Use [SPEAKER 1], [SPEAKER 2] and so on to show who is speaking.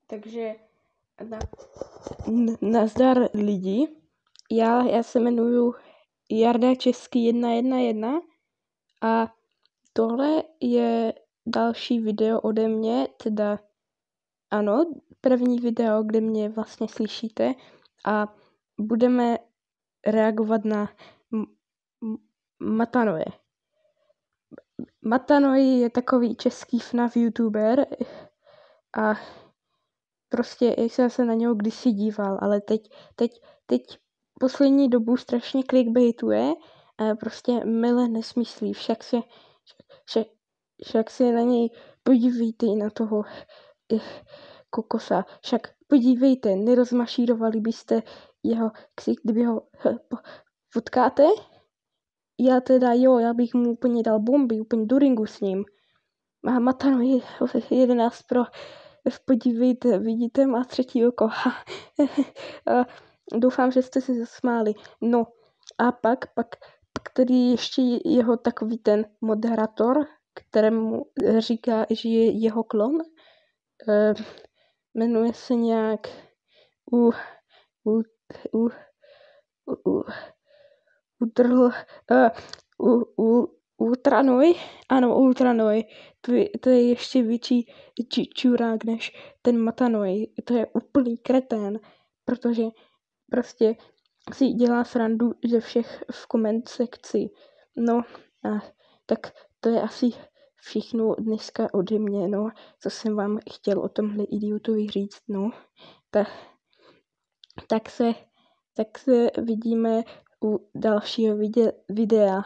[SPEAKER 1] Takže nazdar lidi. Já se jmenuji Jarda Český 111 a tohle je další video ode mě, teda ano, první video, kde mě vlastně slyšíte a budeme reagovat na Matanoje. Matanoj je takový český FNAF youtuber a prostě jsem se na něho kdysi díval, ale teď poslední dobu strašně clickbaituje a prostě mile nesmyslí, však se na něj podívejte na toho kokosa, však podívejte, nerozmašírovali byste jeho ksik, kdyby ho potkáte? Já teda jo, já bych mu úplně dal bomby, úplně do ringu s ním. A Matano 11 pro, podívejte, vidíte, má třetí oko. A doufám, že jste se zasmáli. No a pak který ještě jeho takový ten moderátor, kterému říká, že je jeho klon, jmenuje se nějak Ultranoj, ano, Ultranoj, to je ještě větší čurák než ten Matanoj, to je úplný kretén, protože prostě si dělá srandu ze všech v koment sekci. No, a tak to je asi všechno dneska ode mě, no, co jsem vám chtěl o tomhle idiotovi říct, no, tak se vidíme u dalšího videa.